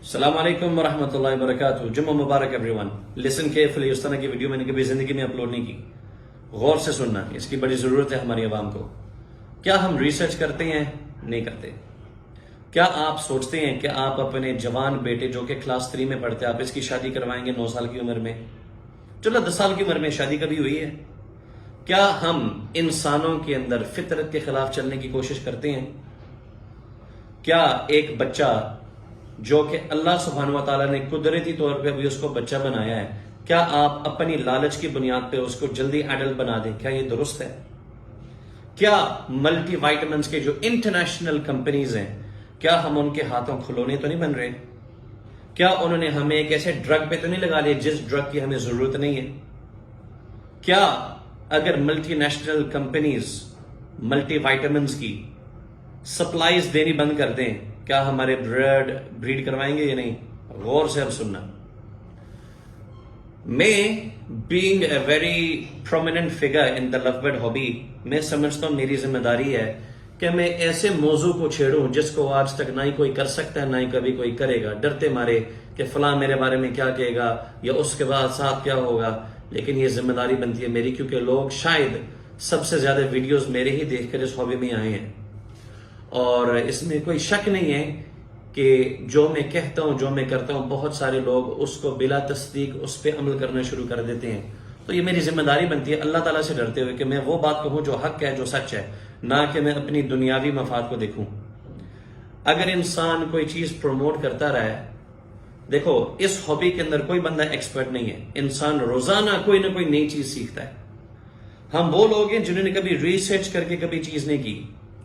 السلام علیکم ورحمۃ اللہ وبرکاتہ. جمعہ مبارک ایوری ون. Listen carefully. اس طرح کی ویڈیو میں نے کبھی زندگی میں اپلوڈ نہیں کی. غور سے سننا، اس کی بڑی ضرورت ہے ہماری عوام کو. کیا ہم ریسرچ کرتے ہیں؟ نہیں کرتے. کیا آپ سوچتے ہیں کہ آپ اپنے جوان بیٹے جو کہ کلاس 3 میں پڑھتے ہیں، آپ اس کی شادی کروائیں گے 9 سال کی عمر میں؟ چلو 10 سال کی عمر میں شادی کبھی ہوئی ہے؟ کیا ہم انسانوں کے اندر فطرت کے خلاف چلنے کی کوشش کرتے ہیں؟ کیا ایک بچہ جو کہ اللہ سبحانہ و تعالیٰ نے قدرتی طور پہ بھی اس کو بچہ بنایا ہے، کیا آپ اپنی لالچ کی بنیاد پہ اس کو جلدی ایڈلٹ بنا دیں؟ کیا یہ درست ہے؟ کیا ملٹی وائٹامنز کے جو انٹرنیشنل کمپنیز ہیں، کیا ہم ان کے ہاتھوں کھلونے تو نہیں بن رہے؟ کیا انہوں نے ہمیں ایک ایسے ڈرگ پہ تو نہیں لگا لیا جس ڈرگ کی ہمیں ضرورت نہیں ہے؟ کیا اگر multi national companies multi vitamins کی سپلائیز دینی بند کر دیں، کیا ہمارے بریڈ کروائیں گے یا نہیں؟ غور سے اب سننا. میں being a very prominent figure in the lovebird hobby, میں سمجھتا ہوں میری ذمہ داری ہے کہ میں ایسے موضوع کو چھیڑوں جس کو آج تک نہ ہی کوئی کر سکتا ہے نہ ہی کبھی کوئی کرے گا، ڈرتے مارے کہ فلاں میرے بارے میں کیا کہے گا یا اس کے بعد ساتھ کیا ہوگا. لیکن یہ ذمہ داری بنتی ہے میری، کیونکہ لوگ شاید سب سے زیادہ ویڈیوز میرے ہی دیکھ کر اس ہابی میں آئے ہیں. اور اس میں کوئی شک نہیں ہے کہ جو میں کہتا ہوں، جو میں کرتا ہوں، بہت سارے لوگ اس کو بلا تصدیق اس پہ عمل کرنا شروع کر دیتے ہیں. تو یہ میری ذمہ داری بنتی ہے اللہ تعالیٰ سے ڈرتے ہوئے کہ میں وہ بات کہوں جو حق ہے، جو سچ ہے، نہ کہ میں اپنی دنیاوی مفاد کو دیکھوں. اگر انسان کوئی چیز پروموٹ کرتا رہا ہے، دیکھو اس ہابی کے اندر کوئی بندہ ایکسپرٹ نہیں ہے. انسان روزانہ کوئی نہ کوئی نئی چیز سیکھتا ہے. ہم وہ لوگ ہیں جنہوں نے کبھی ریسرچ کر کے کبھی چیز نہیں کی.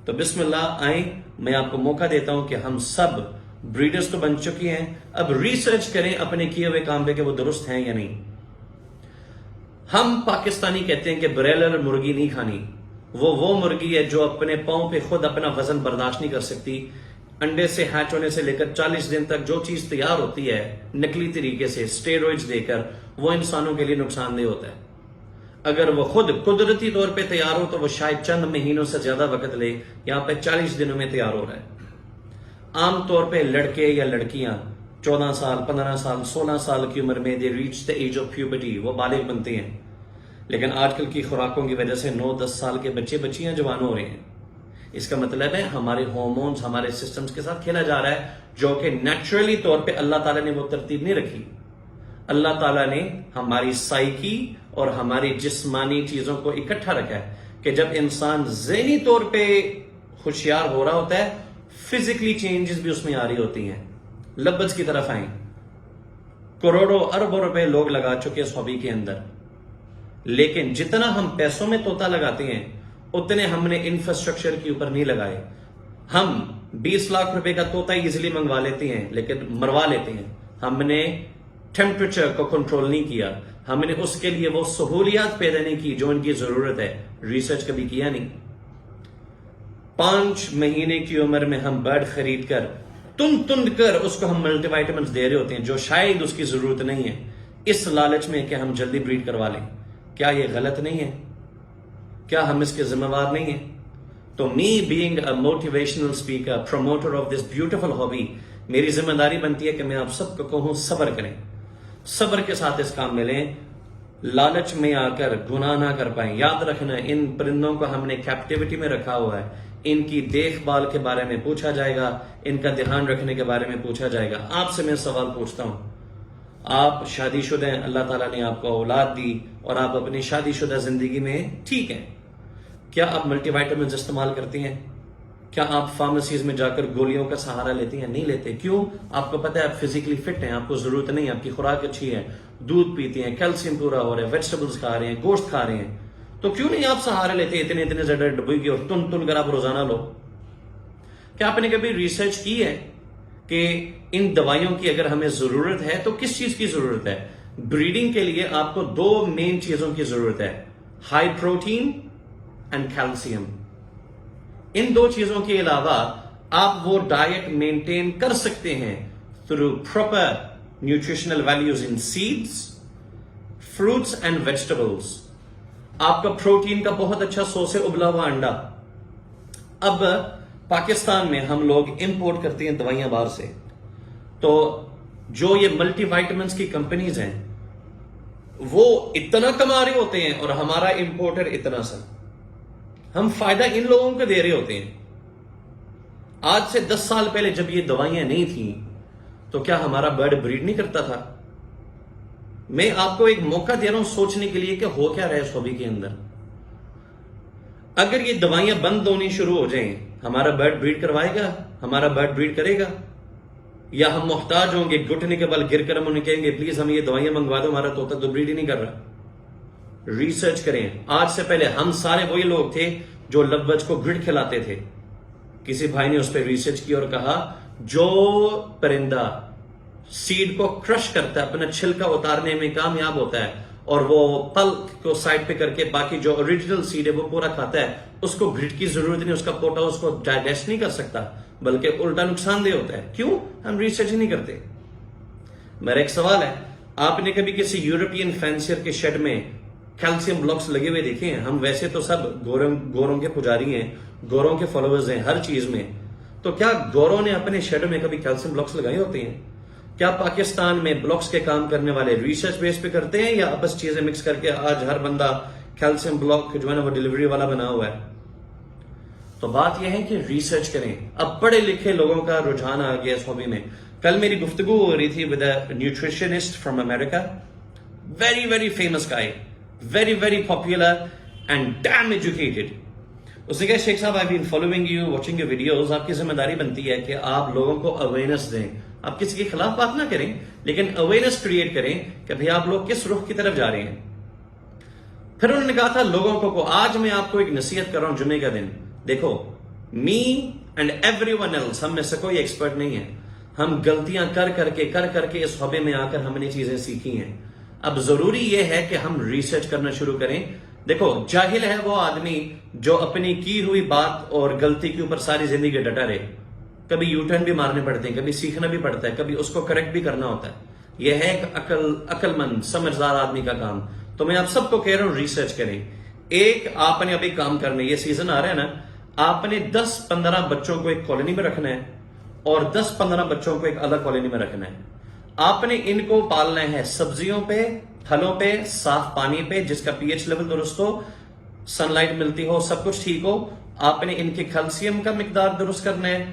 تو بسم اللہ آئیں، میں آپ کو موقع دیتا ہوں کہ ہم سب بریڈرز تو بن چکی ہیں، اب ریسرچ کریں اپنے کیے ہوئے کام پہ کہ وہ درست ہیں یا نہیں. ہم پاکستانی کہتے ہیں کہ بریلر مرغی نہیں کھانی. وہ مرغی ہے جو اپنے پاؤں پہ خود اپنا وزن برداشت نہیں کر سکتی. انڈے سے ہیچ ہونے سے لے کر 40 دن تک جو چیز تیار ہوتی ہے نکلی طریقے سے اسٹیرائڈز دے کر، وہ انسانوں کے لیے نقصان دہ ہوتا ہے. اگر وہ خود قدرتی طور پہ تیار ہو تو وہ شاید چند مہینوں سے زیادہ وقت لے، یہاں پہ 40 دنوں میں تیار ہو رہا ہے. عام طور پہ لڑکے یا لڑکیاں 14 سال 15 سال 16 سال کی عمر میں they reach the age of puberty, وہ بالغ بنتے ہیں. لیکن آج کل کی خوراکوں کی وجہ سے 9-10 سال کے بچیاں جوان ہو رہے ہیں. اس کا مطلب ہے ہمارے ہارمونز ہمارے سسٹمز کے ساتھ کھیلا جا رہا ہے، جو کہ نیچرلی طور پہ اللہ تعالیٰ نے وہ ترتیب نہیں رکھی. اللہ تعالیٰ نے ہماری سائیکی اور ہماری جسمانی چیزوں کو اکٹھا رکھا ہے کہ جب انسان ذہنی طور پہ ہوشیار ہو رہا ہوتا ہے، فزیکلی چینجز بھی اس میں آ رہی ہوتی ہیں. لبز کی طرف آئیں، کروڑوں اربوں روپے لوگ لگا چکے اس ہابی کے اندر، لیکن جتنا ہم پیسوں میں طوطا لگاتے ہیں اتنے ہم نے انفراسٹرکچر کے اوپر نہیں لگائے. ہم 20 لاکھ روپے کا طوطا ایزیلی منگوا لیتے ہیں لیکن مروا لیتے ہیں. ہم نے ٹیمپریچر کو کنٹرول نہیں کیا، ہم نے اس کے لیے وہ سہولیات پیدا نہیں کی جو ان کی ضرورت ہے. ریسرچ کبھی کیا نہیں. 5 مہینے کی عمر میں ہم برڈ خرید کر تند کر اس کو ہم ملٹی وائٹامنز دے رہے ہوتے ہیں جو شاید اس کی ضرورت نہیں ہے، اس لالچ میں کہ ہم جلدی بریڈ کروا لیں. کیا یہ غلط نہیں ہے؟ کیا ہم اس کے ذمہ وار نہیں ہیں؟ تو me being a motivational speaker, promoter of this beautiful hobby, میری ذمہ داری بنتی ہے کہ میں آپ سب کو کہوں صبر کریں، صبر کے ساتھ اس کام میں لیں، لالچ میں آ کر گناہ نہ کر پائیں. یاد رکھنا ان پرندوں کو ہم نے کیپٹیوٹی میں رکھا ہوا ہے، ان کی دیکھ بھال کے بارے میں پوچھا جائے گا، ان کا دھیان رکھنے کے بارے میں پوچھا جائے گا. آپ سے میں سوال پوچھتا ہوں، آپ شادی شدہ ہیں، اللہ تعالیٰ نے آپ کو اولاد دی اور آپ اپنی شادی شدہ زندگی میں ٹھیک ہیں، کیا آپ ملٹی وائٹامنز استعمال کرتے ہیں؟ کیا آپ فارمیسیز میں جا کر گولیوں کا سہارا لیتے ہیں؟ نہیں لیتے. کیوں؟ آپ کو پتہ ہے آپ فزیکلی فٹ ہیں، آپ کو ضرورت نہیں، آپ کی خوراک اچھی ہے، دودھ پیتے ہیں، کیلشیم پورا ہو رہا ہے، ویجیٹیبلز کھا رہے ہیں، گوشت کھا رہے ہیں. تو کیوں نہیں آپ سہارے لیتے اتنے زیادہ ڈبوئی کے اور تن کر آپ روزانہ لو؟ کیا آپ نے کبھی ریسرچ کی ہے کہ ان دوائیوں کی اگر ہمیں ضرورت ہے تو کس چیز کی ضرورت ہے؟ بریڈنگ کے لیے آپ کو 2 مین چیزوں کی ضرورت ہے، ہائی پروٹین اینڈ کیلشیم. ان 2 چیزوں کے علاوہ آپ وہ ڈائٹ مینٹین کر سکتے ہیں through proper nutritional values in seeds, fruits and vegetables. آپ کا پروٹین کا بہت اچھا سورس ہے ابلا ہوا انڈا. اب پاکستان میں ہم لوگ امپورٹ کرتے ہیں دوائیاں باہر سے. تو جو یہ ملٹی وائٹامنس کی کمپنیز ہیں وہ اتنا کما رہے ہوتے ہیں اور ہمارا امپورٹر اتنا سا. ہم فائدہ ان لوگوں کو دے رہے ہوتے ہیں. آج سے 10 سال پہلے جب یہ دوائیاں نہیں تھیں تو کیا ہمارا برڈ بریڈ نہیں کرتا تھا؟ میں آپ کو ایک موقع دے رہا ہوں سوچنے کے لیے کہ ہو کیا رہا ہے اس ہابی کے اندر. اگر یہ دوائیاں بند ہونی شروع ہو جائیں ہمارا برڈ بریڈ کروائے گا؟ ہمارا برڈ بریڈ کرے گا؟ یا ہم محتاج ہوں گے گھٹنے کے بل گر کر ہم انہیں کہیں گے پلیز ہم یہ دوائیاں منگوا دو، ہمارا طوطا تو بریڈ ہی نہیں کر رہا. ریسرچ کریں. آج سے پہلے ہم سارے وہی لوگ تھے جو لو برڈز کو گرڈ کھلاتے تھے. کسی بھائی نے اس پہ ریسرچ کی اور کہا جو پرندہ سیڈ کو کرش کرتا ہے، اپنا چھلکا اتارنے میں کامیاب ہوتا ہے اور وہ پل کو سائڈ پہ کر کے باقی جو اوریجنل سیڈ ہے وہ پورا کھاتا ہے، اس کو گرڈ کی ضرورت نہیں، اس کا پوٹا اس کو ڈائجسٹ نہیں کر سکتا بلکہ الٹا نقصان دہ ہوتا ہے. کیوں؟ ہم ریسرچ نہیں کرتے. میرا ایک سوال ہے، آپ نے کبھی کسی یورپین فینسیر کے شیڈ میں کیلشیم بلاکس لگے ہوئے دیکھے ہیں؟ ہم ویسے تو سب گوروں کے پجاری ہیں، گوروں کے فالوورز ہیں ہر چیز میں، تو کیا گوروں نے اپنے شیڈ میں کبھی کیلشیم بلاکس لگائے ہوتے ہیں؟ کیا پاکستان میں بلاکس کے کام کرنے والے ریسرچ بیس پہ کرتے ہیں یا بس چیزیں مکس کر کے آج ہر بندہ کیلشیم بلاک جو ہے نا وہ ڈیلیوری والا بنا ہوا ہے؟ تو بات یہ ہے کہ ریسرچ کریں. اب پڑھے لکھے لوگوں کا رجحان آ گیا اس ہابی میں. کل میری گفتگو ہو رہی تھی with a nutritionist from America, very very famous guy, very very popular and damn educated. اس نے کہا شیخ صاحب I been following you, watching your videos. آپ کی ذمہ داری بنتی ہے کہ آپ لوگوں کو اویئرنیس دیں. آپ کسی کے خلاف بات نہ کریں لیکن اویئرنیس کریٹ کریں کہ بھئی آپ لوگ کس رخ کی طرف جا رہے ہیں. پھر انہوں نے کہا تھا لوگوں کو آج میں آپ کو ایک نصیحت کر رہا ہوں جمعے کا دن. دیکھو me and everyone else, ہم میں سے کوئی ایکسپرٹ نہیں ہے. ہم غلطیاں کر کر کے اس ہابی میں آ کر ہم نے چیزیں سیکھی ہیں. اب ضروری یہ ہے کہ ہم ریسرچ کرنا شروع کریں. دیکھو جاہل ہے وہ آدمی جو اپنی کی ہوئی بات اور غلطی کے اوپر ساری زندگی ڈٹا رہے. کبھی یو ٹرن بھی مارنے پڑتے ہیں، کبھی سیکھنا بھی پڑتا ہے، کبھی اس کو کریکٹ بھی کرنا ہوتا ہے. یہ ہے ایک عقل مند سمجھدار آدمی کا کام. تو میں آپ سب کو کہہ رہا ہوں ریسرچ کریں. ایک آپ نے ابھی کام کرنا ہے، یہ سیزن آ رہا ہے نا، آپ نے 10-15 بچوں کو ایک کالونی میں رکھنا ہے اور 10-15 بچوں کو ایک الگ کالونی میں رکھنا ہے. آپ نے ان کو پالنا ہے سبزیوں پہ، پھلوں پہ، صاف پانی پہ جس کا پی ایچ لیول درست ہو، سن لائٹ ملتی ہو، سب کچھ ٹھیک ہو. آپ نے ان کے کیلشیم کا مقدار درست کرنا ہے،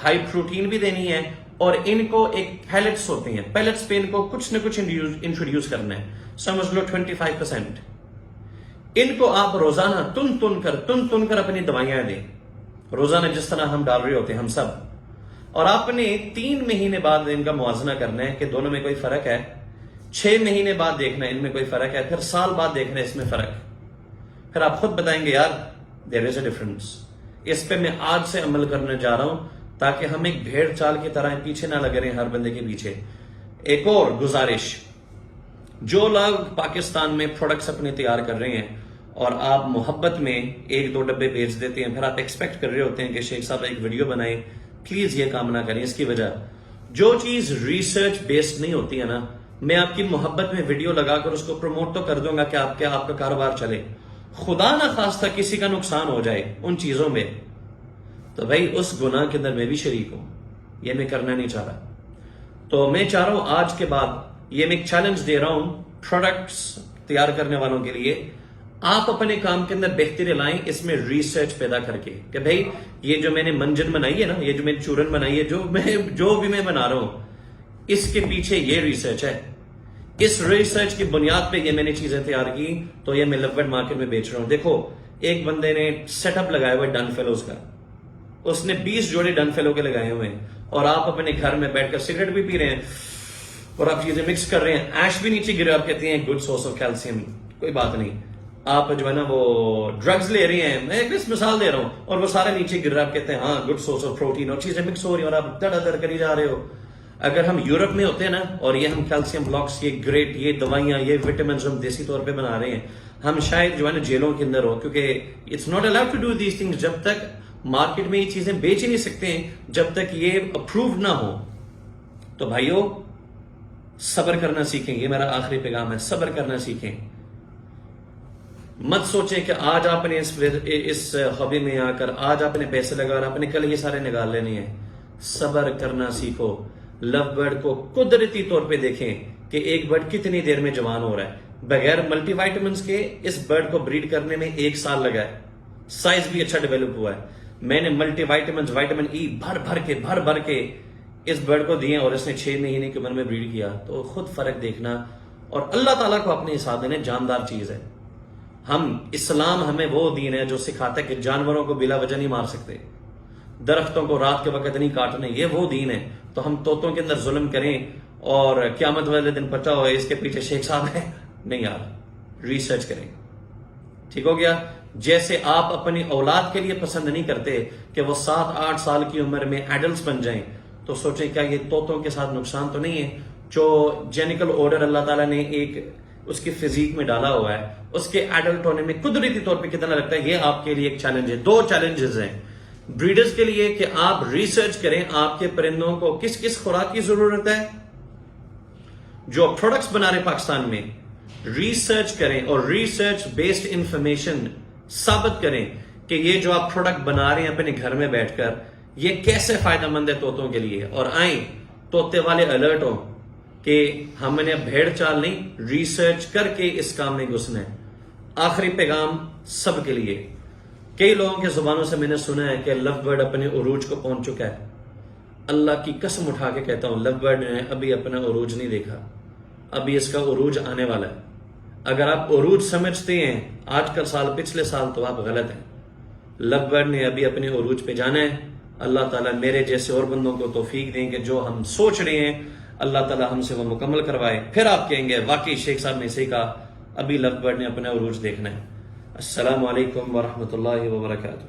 ہائی پروٹین بھی دینی ہے اور ان کو ایک پیلٹس ہوتے ہیں، پیلٹس پہ ان کو کچھ نہ کچھ انٹروڈیوس کرنا ہے. سمجھ لو 25%. ان کو آپ روزانہ تن کر اپنی دوائیاں دیں روزانہ جس طرح ہم ڈال رہے ہوتے ہیں ہم سب. اور آپ نے 3 مہینے بعد ان کا موازنہ کرنا ہے کہ دونوں میں کوئی فرق ہے. 6 مہینے بعد دیکھنا ہے ان میں کوئی فرق ہے، پھر سال بعد دیکھنا ہے اس میں فرق. پھر آپ خود بتائیں گے یار دیر از اے ڈفرنس. اس پہ میں آج سے عمل کرنے جا رہا ہوں تاکہ ہم ایک بھیڑ چال کی طرح پیچھے نہ لگے رہے ہر بندے کے پیچھے. ایک اور گزارش، جو لوگ پاکستان میں پروڈکٹس اپنے تیار کر رہے ہیں اور آپ محبت میں 1-2 ڈبے بیچ دیتے ہیں، پھر آپ ایکسپیکٹ کر رہے ہوتے ہیں کہ شیخ صاحب ایک ویڈیو بنائیں، پلیز یہ کام نہ کریں. اس کی وجہ جو چیز ریسرچ بیسڈ نہیں ہوتی ہے نا، میں آپ کی محبت میں ویڈیو لگا کر اس کو پروموٹ تو کر دوں گا کہ آپ کا کاروبار چلے. خدا نہ خواستہ کسی کا نقصان ہو جائے ان چیزوں میں تو بھائی اس گناہ کے اندر میں بھی شریک ہوں. یہ میں کرنا نہیں چاہ رہا. تو میں چاہ رہا ہوں آج کے بعد یہ میں ایک چیلنج دے رہا ہوں پروڈکٹس تیار کرنے والوں کے لیے، آپ اپنے کام کے اندر بہتری لائیں اس میں ریسرچ پیدا کر کے کہ بھائی یہ جو میں نے منجن بنائی ہے نا، یہ جو میں نے چورن بنائی ہے، جو بھی میں بنا رہا ہوں اس کے پیچھے یہ ریسرچ ہے. اس ریسرچ کی بنیاد پہ یہ میں نے چیزیں تیار کی تو یہ میں لوڈ مارکیٹ میں بیچ رہا ہوں. دیکھو ایک بندے نے سیٹ اپ لگایا ہوا ہے ڈن فیلوز کا، اس نے 20 جوڑے ڈن فیلو کے لگائے ہوئے ہیں اور آپ اپنے گھر میں بیٹھ کر سگریٹ بھی پی رہے ہیں اور آپ چیزیں مکس کر رہے ہیں. ایش بھی نیچے گرے، آپ کہتے ہیں گڈ سورس آف کیلشیم. کوئی بات نہیں، آپ جو ہے نا وہ ڈرگز لے رہے ہیں، میں ایک مثال دے رہا ہوں، اور وہ سارے نیچے گر رہا ہے، آپ کہتے ہیں ہاں گڈ سورس آف پروٹین، اور چیزیں مکس ہو رہی ہیں اور آپ دڑ کری جا رہے ہو. اگر ہم یورپ میں ہوتے ہیں نا اور یہ ہم کیلشیم بلاکس، یہ گریٹ، یہ دوائیاں، یہ وٹامنز ہم دیسی طور پہ بنا رہے ہیں، ہم شاید جو ہے نا جیلوں کے اندر ہو، کیونکہ it's not allowed to do these things. جب تک مارکیٹ میں یہ چیزیں بیچ ہی نہیں سکتے ہیں جب تک یہ اپروو نہ ہو. تو بھائیو صبر کرنا سیکھیں، یہ میرا آخری پیغام ہے، صبر کرنا سیکھیں. مت سوچیں کہ آج آپ نے اس ہابی میں آ کر آج آپ نے پیسے لگا اور آپ نے کل یہ سارے نکال لینے ہیں. صبر کرنا سیکھو. لو برڈ کو قدرتی طور پہ دیکھیں کہ ایک برڈ کتنی دیر میں جوان ہو رہا ہے، بغیر ملٹی وائٹامنس کے اس برڈ کو بریڈ کرنے میں 1 سال لگا ہے، سائز بھی اچھا ڈیولپ ہوا ہے۔ میں نے ملٹی وائٹامنس، وائٹامن ای بھر بھر کے اس برڈ کو دیے اور اس نے 6 مہینے کی عمر میں بریڈ کیا، تو خود فرق دیکھنا۔ اور اللہ تعالیٰ کو اپنے حساب دینے جاندار چیز ہے۔ اسلام ہمیں وہ دین ہے جو سکھاتا ہے کہ جانوروں کو بلا وجہ نہیں مار سکتے، درختوں کو رات کے وقت نہیں کاٹنے، یہ وہ دین ہے۔ تو ہم طوطوں کے اندر ظلم کریں اور قیامت والے دن پتہ ہو اس کے پیچھے شیخ صاحب ہے؟ نہیں یار، ریسرچ کریں۔ ٹھیک ہو گیا؟ جیسے آپ اپنی اولاد کے لیے پسند نہیں کرتے کہ وہ 7-8 سال کی عمر میں ایڈلٹس بن جائیں، تو سوچیں کیا یہ طوطوں کے ساتھ نقصان تو نہیں ہے؟ جو جینیکل آرڈر اللہ تعالیٰ نے ایک اس کی فزیک میں ڈالا ہوا ہے، اس کے ایڈلٹ ہونے میں قدرتی طور پہ کتنا لگتا ہے، یہ آپ کے لیے ایک چیلنج ہے۔ 2 چیلنجز ہیں بریڈرز کے لیے کہ آپ ریسرچ کریں آپ کے پرندوں کو کس کس خوراک کی ضرورت ہے، جو پروڈکٹس بنا رہے پاکستان میں ریسرچ کریں، اور ریسرچ بیسڈ انفارمیشن ثابت کریں کہ یہ جو آپ پروڈکٹ بنا رہے ہیں اپنے گھر میں بیٹھ کر، یہ کیسے فائدہ مند ہے طوطوں کے لیے، اور آئیں طوطے والے الرٹ ہوں کہ ہم نے بھیڑ چال نہیں، ریسرچ کر کے اس کام میں گھسنا ہے۔ آخری پیغام سب کے لیے، کئی لوگوں کے زبانوں سے میں نے سنا ہے کہ لو برڈ اپنے عروج کو پہنچ چکا ہے۔ اللہ کی قسم اٹھا کے کہتا ہوں، لو برڈ نے ابھی اپنا عروج نہیں دیکھا، ابھی اس کا عروج آنے والا ہے۔ اگر آپ عروج سمجھتے ہیں آج کا سال پچھلے سال، تو آپ غلط ہیں۔ لو برڈ نے ابھی اپنے عروج پہ جانا ہے۔ اللہ تعالیٰ میرے جیسے اور بندوں کو توفیق دیں کہ جو ہم سوچ رہے ہیں اللہ تعالیٰ ہم سے وہ مکمل کروائے، پھر آپ کہیں گے واقعی شیخ صاحب نے صحیح کہا، ابھی لو برڈ نے اپنا عروج دیکھنا ہے۔ السلام علیکم ورحمۃ اللہ وبرکاتہ۔